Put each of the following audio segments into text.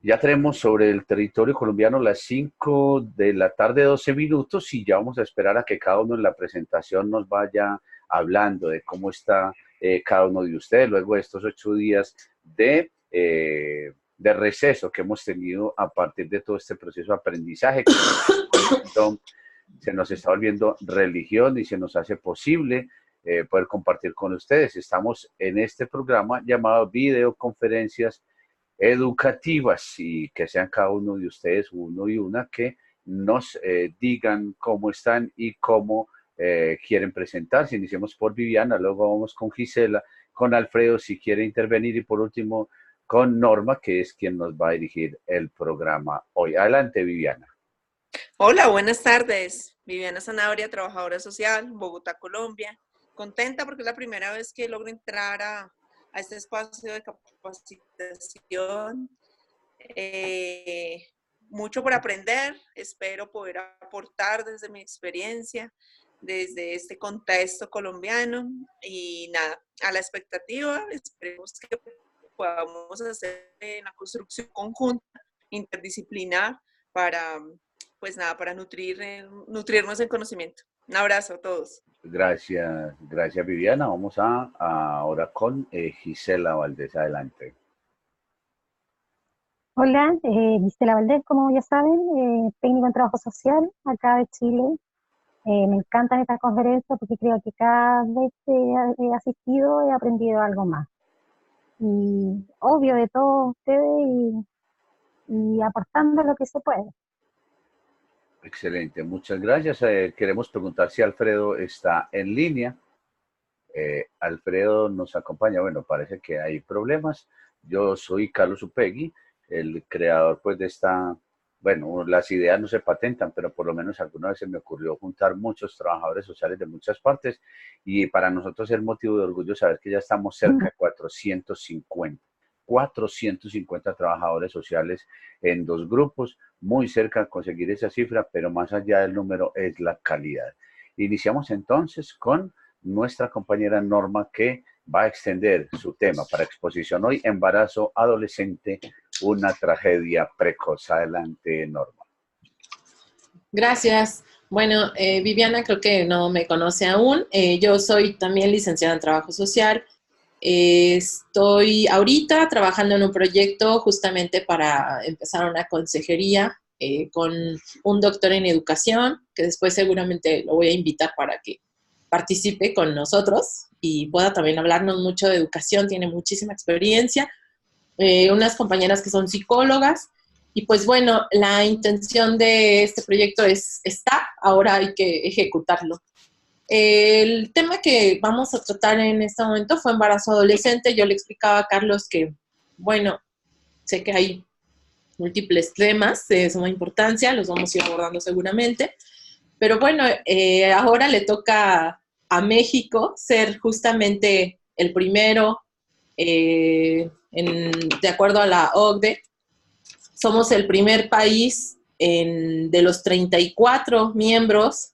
Ya tenemos sobre el territorio colombiano las 5 de la tarde, 12 minutos, y ya vamos a esperar a que cada uno en la presentación nos vaya hablando de cómo está cada uno de ustedes luego de estos 8 días de receso que hemos tenido a partir de todo este proceso de aprendizaje que se nos está volviendo religión y se nos hace posible poder compartir con ustedes. Estamos en este programa llamado Videoconferencias Educativas y que sean cada uno de ustedes, uno y una, que nos digan cómo están y cómo quieren presentarse. Iniciemos por Viviana, luego vamos con Gisela, con Alfredo si quiere intervenir y por último con Norma, que es quien nos va a dirigir el programa hoy. Adelante, Viviana. Hola, buenas tardes. Viviana Zanabria, trabajadora social, Bogotá, Colombia. Contenta porque es la primera vez que logro entrar a este espacio de capacitación. Mucho por aprender, espero poder aportar desde mi experiencia, desde este contexto colombiano y nada, a la expectativa, esperemos que podamos hacer una construcción conjunta, interdisciplinar para, pues nada, para nutrirnos en conocimiento. Un abrazo a todos. Gracias Viviana. Vamos ahora con Gisela Valdés. Adelante. Hola, Gisela Valdés, como ya saben, técnico en trabajo social, acá de Chile. Me encantan estas conferencias porque creo que cada vez que he asistido he aprendido algo más. Y obvio de todos ustedes y aportando lo que se puede. Excelente, muchas gracias. Queremos preguntar si Alfredo está en línea. Alfredo nos acompaña. Bueno, parece que hay problemas. Yo soy Carlos Upegui, el creador pues de esta, bueno, las ideas no se patentan, pero por lo menos alguna vez se me ocurrió juntar muchos trabajadores sociales de muchas partes y para nosotros es motivo de orgullo saber que ya estamos cerca de 450 trabajadores sociales en 2 grupos, muy cerca de conseguir esa cifra, pero más allá del número es la calidad. Iniciamos entonces con nuestra compañera Norma, que va a extender su tema para exposición hoy, embarazo adolescente, una tragedia precoz. Adelante, Norma. Gracias. Bueno, Viviana creo que no me conoce aún. Yo soy también licenciada en Trabajo Social. Estoy ahorita trabajando en un proyecto justamente para empezar una consejería con un doctor en educación, que después seguramente lo voy a invitar para que participe con nosotros y pueda también hablarnos mucho de educación, tiene muchísima experiencia. Unas compañeras que son psicólogas. Y pues bueno, la intención de este proyecto está, ahora hay que ejecutarlo. El tema que vamos a tratar en este momento fue embarazo adolescente. Yo le explicaba a Carlos que, bueno, sé que hay múltiples temas de suma importancia, los vamos a ir abordando seguramente, pero bueno, ahora le toca a México ser justamente el primero, de acuerdo a la OCDE, somos el primer país de los 34 miembros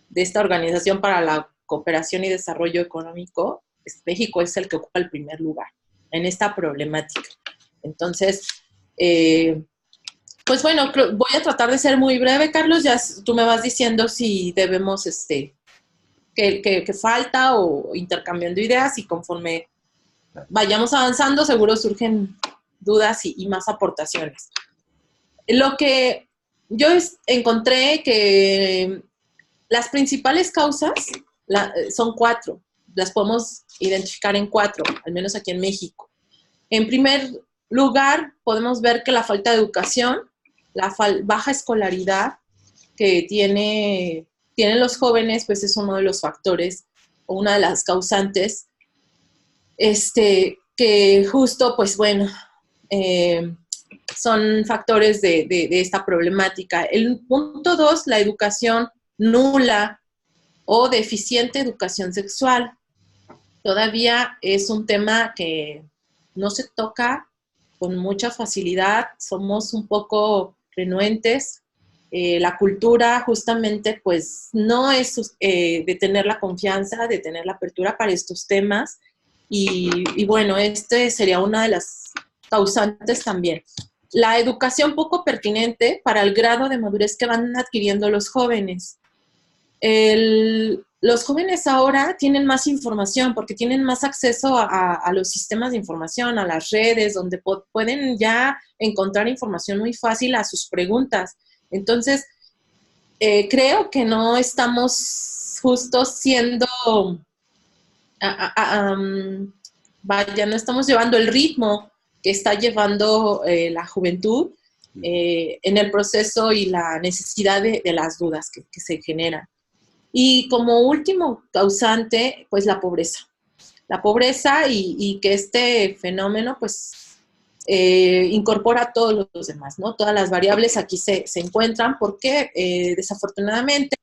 de esta Organización para la Cooperación y Desarrollo Económico. México es el que ocupa el primer lugar en esta problemática. Entonces, pues bueno, voy a tratar de ser muy breve, Carlos. Ya tú me vas diciendo si debemos, que falta o intercambiando ideas, y conforme vayamos avanzando, seguro surgen dudas y más aportaciones. Lo que yo encontré que las principales causas son 4. Las podemos identificar en 4, al menos aquí en México. En primer lugar, podemos ver que la falta de educación, la baja escolaridad que tienen los jóvenes, pues es uno de los factores o una de las causantes, que justo, pues bueno, son factores de esta problemática. El punto 2, la educación nula o deficiente educación sexual. Todavía es un tema que no se toca con mucha facilidad, somos un poco renuentes. La cultura justamente pues no es de tener la confianza, de tener la apertura para estos temas, y bueno, sería una de las causantes también. la educación poco pertinente para el grado de madurez que van adquiriendo los jóvenes. Los jóvenes ahora tienen más información porque tienen más acceso a los sistemas de información, a las redes, donde pueden ya encontrar información muy fácil a sus preguntas. Entonces, creo que no estamos justo siendo, vaya, no estamos llevando el ritmo que está llevando la juventud en el proceso y la necesidad de las dudas que se generan. Y como último causante, pues la pobreza. La pobreza y que este fenómeno, pues, incorpora a todos los demás, ¿no? Todas las variables aquí se encuentran porque, desafortunadamente,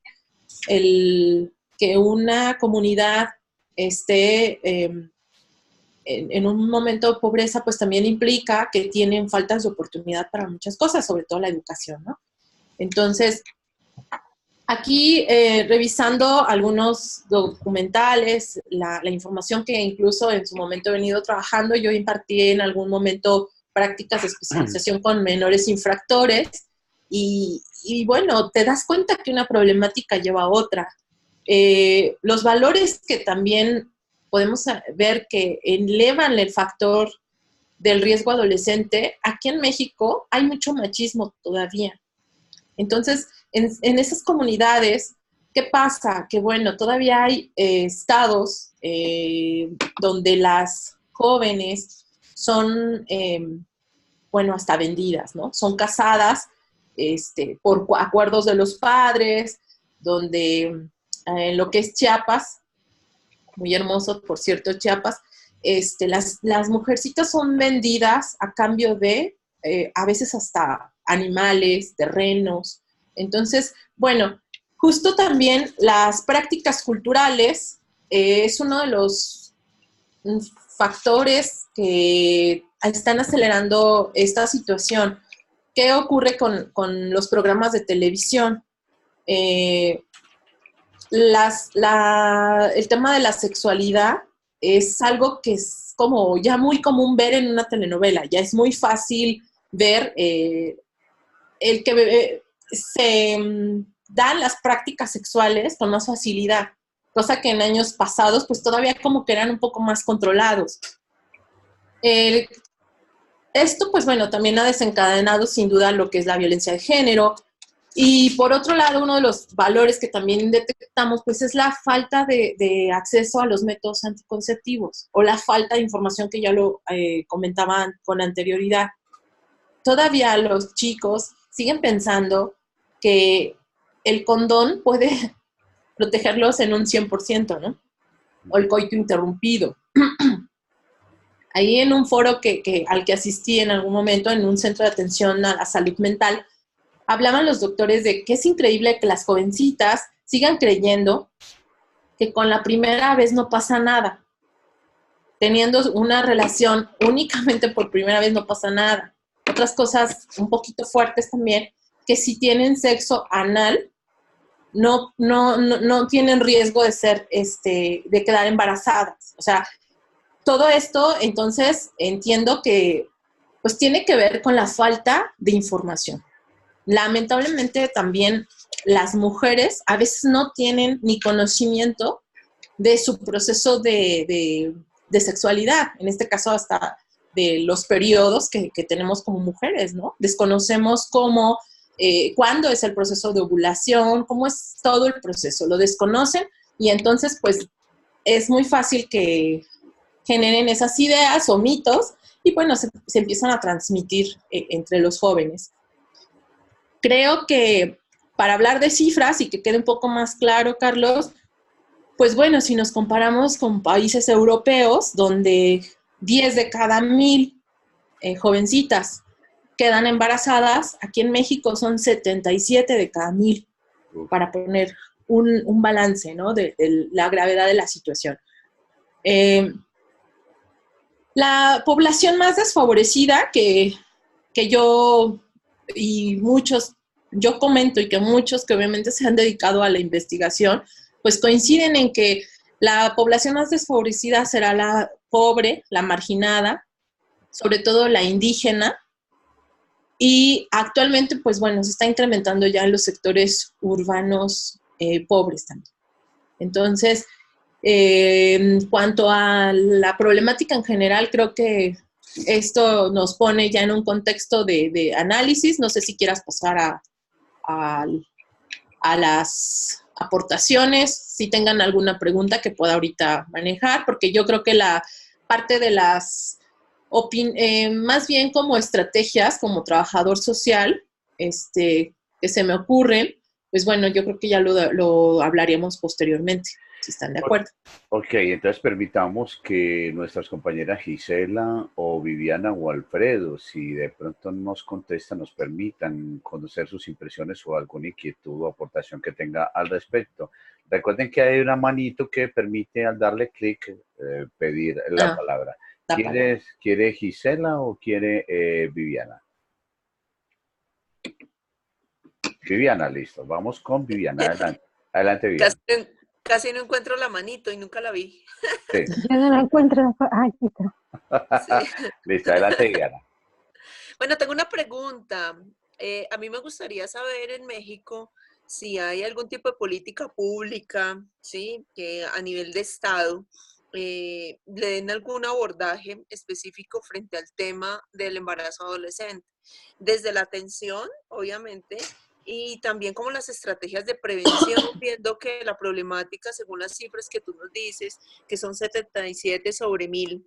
que una comunidad esté en un momento de pobreza, pues también implica que tienen faltas de oportunidad para muchas cosas, sobre todo la educación, ¿no? Entonces, aquí, revisando algunos documentales, la información que incluso en su momento he venido trabajando, yo impartí en algún momento prácticas de especialización con menores infractores y bueno, te das cuenta que una problemática lleva a otra. Los valores que también podemos ver que elevan el factor del riesgo adolescente, aquí en México hay mucho machismo todavía. Entonces, en esas comunidades, ¿qué pasa? Que bueno, todavía hay estados donde las jóvenes son, bueno, hasta vendidas, ¿no? Son casadas por acuerdos de los padres, donde en lo que es Chiapas, muy hermoso, por cierto, Chiapas, las mujercitas son vendidas a cambio de, a veces hasta animales, terrenos. Entonces, bueno, justo también las prácticas culturales es uno de los factores que están acelerando esta situación. ¿Qué ocurre con los programas de televisión? El tema de la sexualidad es algo que es como ya muy común ver en una telenovela. Ya es muy fácil ver el que se dan las prácticas sexuales con más facilidad, cosa que en años pasados pues todavía como que eran un poco más controlados. Esto pues bueno, también ha desencadenado sin duda lo que es la violencia de género. Y por otro lado, uno de los valores que también detectamos pues es la falta de acceso a los métodos anticonceptivos o la falta de información que ya lo comentaban con anterioridad. Todavía los chicos siguen pensando que el condón puede protegerlos en un 100%, ¿no? O el coito interrumpido. Ahí en un foro al que asistí en algún momento, en un centro de atención a la salud mental, hablaban los doctores de que es increíble que las jovencitas sigan creyendo que con la primera vez no pasa nada. Teniendo una relación únicamente por primera vez no pasa nada. Otras cosas un poquito fuertes también, que si tienen sexo anal, no tienen riesgo de quedar embarazadas. O sea, todo esto, entonces, entiendo que pues tiene que ver con la falta de información. Lamentablemente también las mujeres a veces no tienen ni conocimiento de su proceso de sexualidad, en este caso hasta de los periodos que tenemos como mujeres, ¿no? Desconocemos cuándo es el proceso de ovulación, cómo es todo el proceso, lo desconocen y entonces pues es muy fácil que generen esas ideas o mitos y bueno, se empiezan a transmitir entre los jóvenes. Creo que para hablar de cifras y que quede un poco más claro, Carlos, pues bueno, si nos comparamos con países europeos donde 10 de cada 1000 jovencitas quedan embarazadas, aquí en México son 77 de cada 1000, para poner un balance, ¿no? de la gravedad de la situación. La población más desfavorecida que yo y muchos, yo comento y que muchos que obviamente se han dedicado a la investigación, pues coinciden en que la población más desfavorecida será la pobre, la marginada, sobre todo la indígena, Y actualmente, pues bueno, se está incrementando ya en los sectores urbanos pobres también. Entonces, en cuanto a la problemática en general, creo que esto nos pone ya en un contexto de análisis. No sé si quieras pasar a las aportaciones, si tengan alguna pregunta que pueda ahorita manejar, porque yo creo que la parte de las, más bien como estrategias, como trabajador social, que se me ocurren, pues bueno, yo creo que ya lo hablaríamos posteriormente, si están de acuerdo. Ok, entonces permitamos que nuestras compañeras Gisela o Viviana o Alfredo, si de pronto nos contestan, nos permitan conocer sus impresiones o alguna inquietud o aportación que tenga al respecto. Recuerden que hay una manito que permite al darle clic pedir la palabra. ¿Quiere Gisela o quiere Viviana? Viviana, listo. Vamos con Viviana. Adelante, adelante Viviana. Casi no encuentro la manito y nunca la vi. Sí. Yo no la encuentro. Aquí está. Sí. Listo, adelante Viviana. Bueno, tengo una pregunta. A mí me gustaría saber en México si hay algún tipo de política pública, ¿sí? Que a nivel de Estado le den algún abordaje específico frente al tema del embarazo adolescente. Desde la atención, obviamente, y también como las estrategias de prevención, viendo que la problemática, según las cifras que tú nos dices, que son 77 sobre 1000,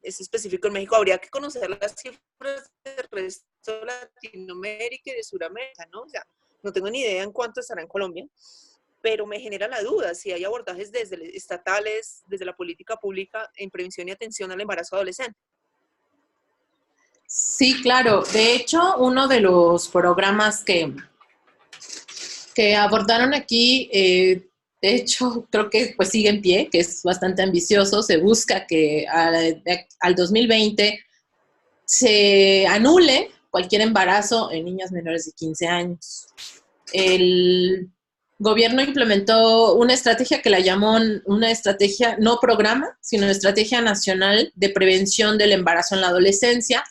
es específico en México, habría que conocer las cifras del resto de Latinoamérica y de Sudamérica, ¿no? O sea, no tengo ni idea en cuánto estará en Colombia, pero me genera la duda si hay abordajes desde estatales, desde la política pública en prevención y atención al embarazo adolescente. Sí, claro. De hecho, uno de los programas que abordaron aquí, de hecho, creo que pues sigue en pie, que es bastante ambicioso. Se busca que al 2020 se anule cualquier embarazo en niñas menores de 15 años. El gobierno implementó una estrategia que la llamó una estrategia, no programa, sino estrategia nacional de prevención del embarazo en la adolescencia.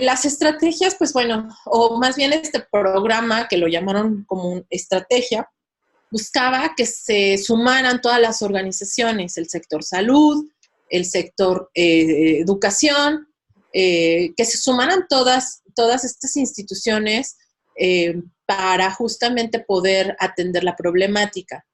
Las estrategias, pues bueno, o más bien este programa, que lo llamaron como estrategia, buscaba que se sumaran todas las organizaciones, el sector salud, el sector educación, que se sumaran todas estas instituciones para justamente poder atender la problemática.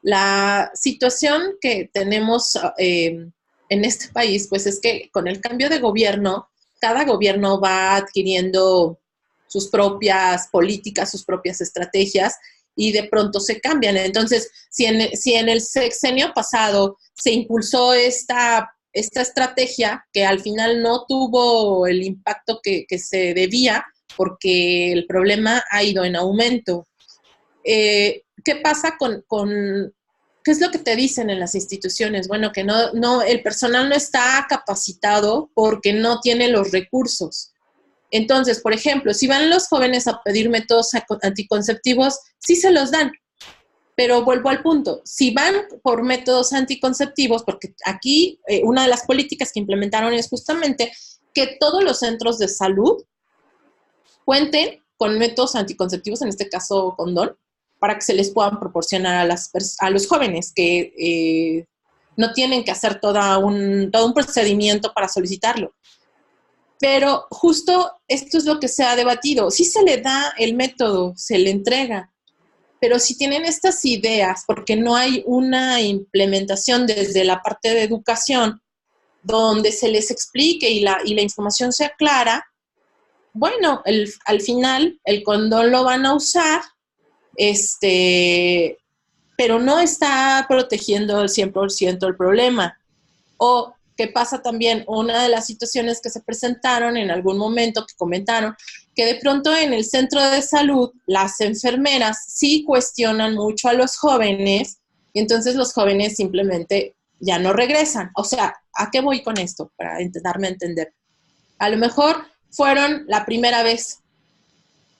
La situación que tenemos en este país, pues es que con el cambio de gobierno, cada gobierno va adquiriendo sus propias políticas, sus propias estrategias, y de pronto se cambian. Entonces, si en el sexenio pasado se impulsó esta estrategia, que al final no tuvo el impacto que se debía, porque el problema ha ido en aumento. ¿Qué pasa qué es lo que te dicen en las instituciones? Bueno, que no, el personal no está capacitado porque no tiene los recursos. Entonces, por ejemplo, si van los jóvenes a pedir métodos anticonceptivos, sí se los dan. Pero vuelvo al punto, si van por métodos anticonceptivos, porque aquí una de las políticas que implementaron es justamente que todos los centros de salud cuenten con métodos anticonceptivos, en este caso condón, para que se les puedan proporcionar a los jóvenes que no tienen que hacer todo un procedimiento para solicitarlo. Pero justo esto es lo que se ha debatido. Sí se le da el método, se le entrega, pero si tienen estas ideas, porque no hay una implementación desde la parte de educación donde se les explique y la información sea clara, bueno, al final el condón lo van a usar, pero no está protegiendo al 100% el problema. O ¿qué pasa también? Una de las situaciones que se presentaron en algún momento, que comentaron, que de pronto en el centro de salud las enfermeras sí cuestionan mucho a los jóvenes, y entonces los jóvenes simplemente ya no regresan. O sea, ¿a qué voy con esto? Para darme a entender. A lo mejor fueron la primera vez,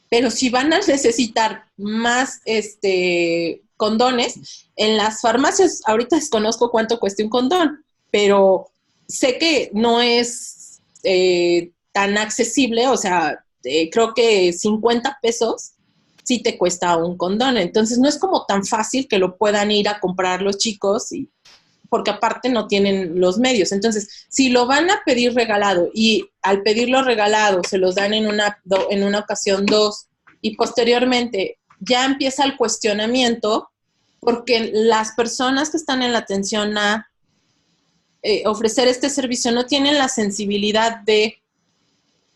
pero si van a necesitar más condones, en las farmacias, ahorita desconozco cuánto cueste un condón, pero sé que no es tan accesible, o sea, creo que 50 pesos sí te cuesta un condón. Entonces no es como tan fácil que lo puedan ir a comprar los chicos, porque aparte no tienen los medios. Entonces, si lo van a pedir regalado y al pedirlo regalado se los dan en una ocasión dos y posteriormente ya empieza el cuestionamiento, porque las personas que están en la atención a ofrecer este servicio no tienen la sensibilidad de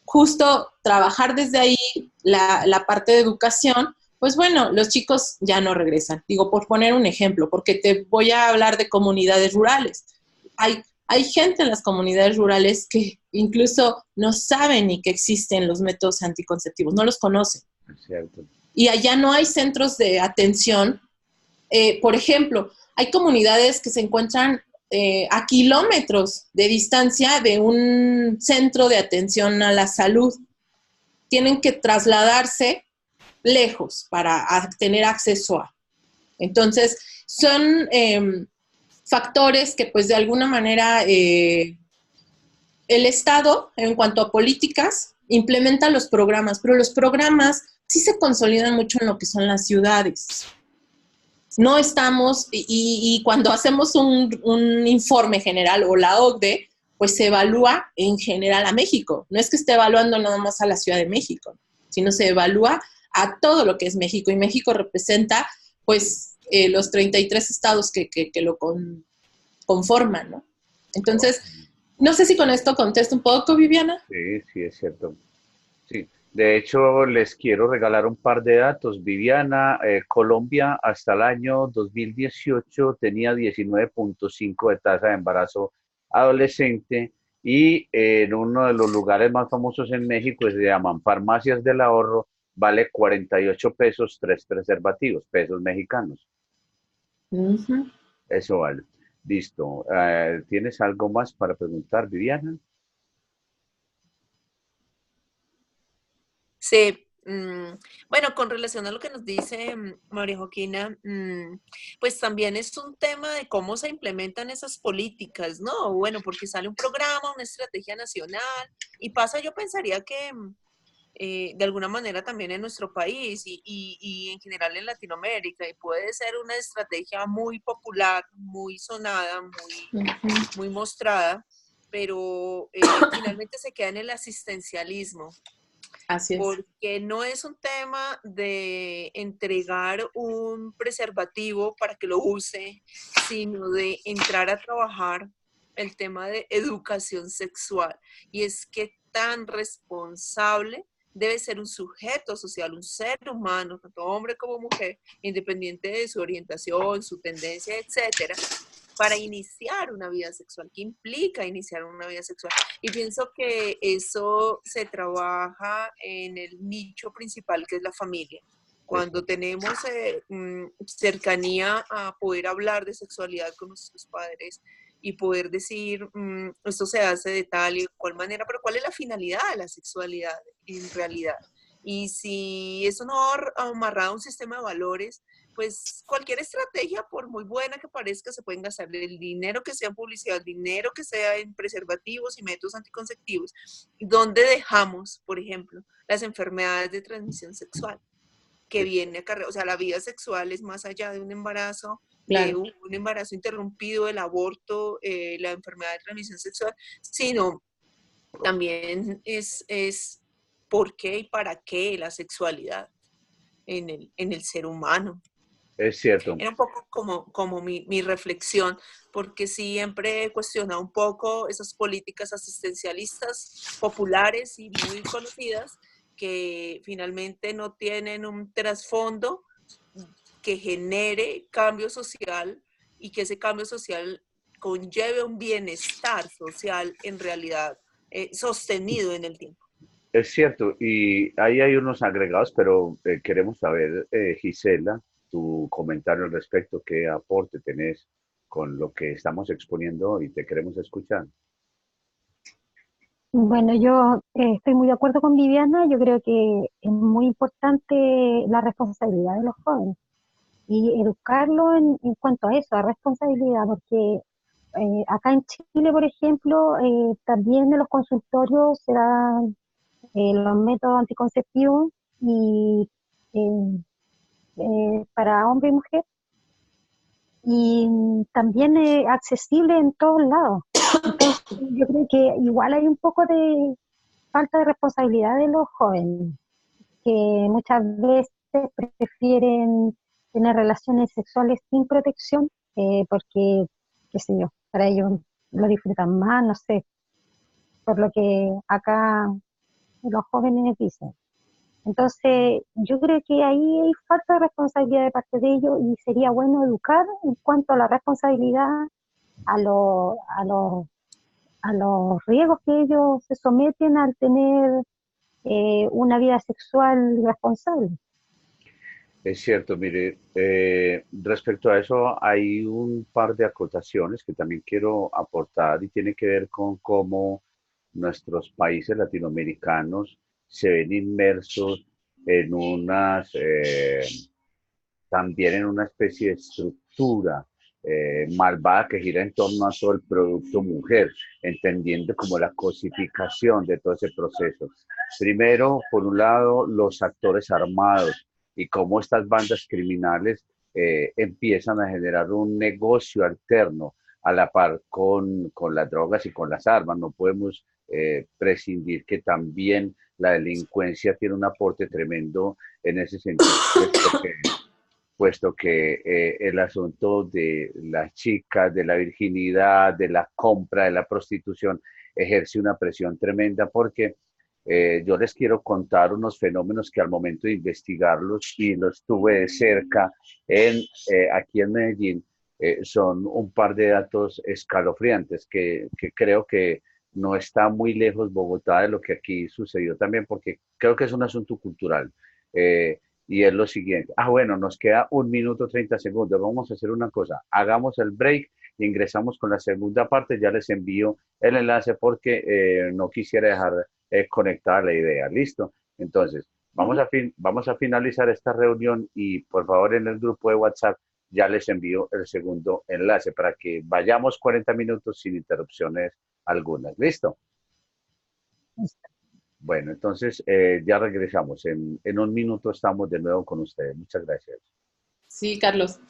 justo trabajar desde ahí la parte de educación, pues bueno, los chicos ya no regresan. Digo, por poner un ejemplo, porque te voy a hablar de comunidades rurales. Hay gente en las comunidades rurales que incluso no saben ni que existen los métodos anticonceptivos, no los conocen. Es cierto. Y allá no hay centros de atención. Por ejemplo, hay comunidades que se encuentran a kilómetros de distancia de un centro de atención a la salud. Tienen que trasladarse lejos para tener acceso a. Entonces, son factores que pues de alguna manera el Estado, en cuanto a políticas, implementa los programas, pero los programas sí se consolidan mucho en lo que son las ciudades. No estamos, y cuando hacemos un informe general o la OCDE, pues se evalúa en general a México. No es que esté evaluando nada más a la Ciudad de México, sino se evalúa a todo lo que es México. Y México representa, pues, los 33 estados que lo conforman, ¿no? Entonces, no sé si con esto contesto un poco, Viviana. Sí, sí, es cierto. Sí. De hecho, les quiero regalar un par de datos. Viviana, Colombia hasta el año 2018 tenía 19.5 de tasa de embarazo adolescente y en uno de los lugares más famosos en México, que se llaman Farmacias del Ahorro, vale 48 pesos 3 preservativos, pesos mexicanos. Uh-huh. Eso vale. Listo. ¿Tienes algo más para preguntar, Viviana? Sí, bueno, con relación a lo que nos dice María Joaquina, pues también es un tema de cómo se implementan esas políticas, ¿no? Bueno, porque sale un programa, una estrategia nacional, y pasa, yo pensaría que de alguna manera también en nuestro país y en general en Latinoamérica, y puede ser una estrategia muy popular, muy sonada, muy mostrada, pero finalmente se queda en el asistencialismo. Así es. Porque no es un tema de entregar un preservativo para que lo use, sino de entrar a trabajar el tema de educación sexual. Y es que tan responsable debe ser un sujeto social, un ser humano, tanto hombre como mujer, independiente de su orientación, su tendencia, etcétera, para iniciar una vida sexual. ¿Qué implica iniciar una vida sexual? Y pienso que eso se trabaja en el nicho principal, que es la familia. Cuando tenemos cercanía a poder hablar de sexualidad con nuestros padres y poder decir, esto se hace de tal y cual manera, pero ¿cuál es la finalidad de la sexualidad en realidad? Y si eso no va amarrado a un sistema de valores, pues cualquier estrategia, por muy buena que parezca, se pueden gastar el dinero que sea en publicidad, el dinero que sea en preservativos y métodos anticonceptivos. ¿Dónde dejamos, por ejemplo, las enfermedades de transmisión sexual que viene a cargar? O sea, la vida sexual es más allá de un embarazo, de un embarazo interrumpido, el aborto, la enfermedad de transmisión sexual, sino también es por qué y para qué la sexualidad en el ser humano. Es cierto. Era un poco como mi reflexión, porque siempre he cuestionado un poco esas políticas asistencialistas populares y muy conocidas que finalmente no tienen un trasfondo que genere cambio social y que ese cambio social conlleve un bienestar social en realidad sostenido en el tiempo. Es cierto, y ahí hay unos agregados, pero queremos saber, Gisela, tu comentario al respecto, qué aporte tenés con lo que estamos exponiendo hoy, te queremos escuchar. Bueno, yo estoy muy de acuerdo con Viviana. Yo creo que es muy importante la responsabilidad de los jóvenes y educarlo en cuanto a eso, a responsabilidad, porque acá en Chile, por ejemplo, también en los consultorios se dan los métodos anticonceptivos y eh, para hombre y mujer, y también accesible en todos lados. Entonces, yo creo que igual hay un poco de falta de responsabilidad de los jóvenes, que muchas veces prefieren tener relaciones sexuales sin protección, porque, qué sé yo, para ellos lo disfrutan más, no sé, por lo que acá los jóvenes dicen. Entonces, yo creo que ahí hay falta de responsabilidad de parte de ellos y sería bueno educar en cuanto a la responsabilidad, a a los riesgos que ellos se someten al tener una vida sexual responsable. Es cierto, mire, respecto a eso hay un par de acotaciones que también quiero aportar y tiene que ver con cómo nuestros países latinoamericanos se ven inmersos en también en una especie de estructura malvada que gira en torno a todo el producto mujer, entendiendo como la cosificación de todo ese proceso. Primero, por un lado, los actores armados y cómo estas bandas criminales empiezan a generar un negocio alterno a la par con las drogas y con las armas. No podemos prescindir que también la delincuencia tiene un aporte tremendo en ese sentido, puesto que el asunto de las chicas, de la virginidad, de la compra, de la prostitución, ejerce una presión tremenda porque yo les quiero contar unos fenómenos que al momento de investigarlos y los tuve de cerca aquí en Medellín, son un par de datos escalofriantes que creo que no está muy lejos Bogotá de lo que aquí sucedió también, porque creo que es un asunto cultural. Y es lo siguiente. Bueno, nos queda 1 minuto 30 segundos. Vamos a hacer una cosa. Hagamos el break y ingresamos con la segunda parte. Ya les envío el enlace porque no quisiera dejar conectada la idea. ¿Listo? Entonces, vamos a finalizar esta reunión y por favor en el grupo de WhatsApp ya les envío el segundo enlace para que vayamos 40 minutos sin interrupciones algunas. ¿Listo? Bueno, entonces ya regresamos. En 1 minuto estamos de nuevo con ustedes. Muchas gracias. Sí, Carlos.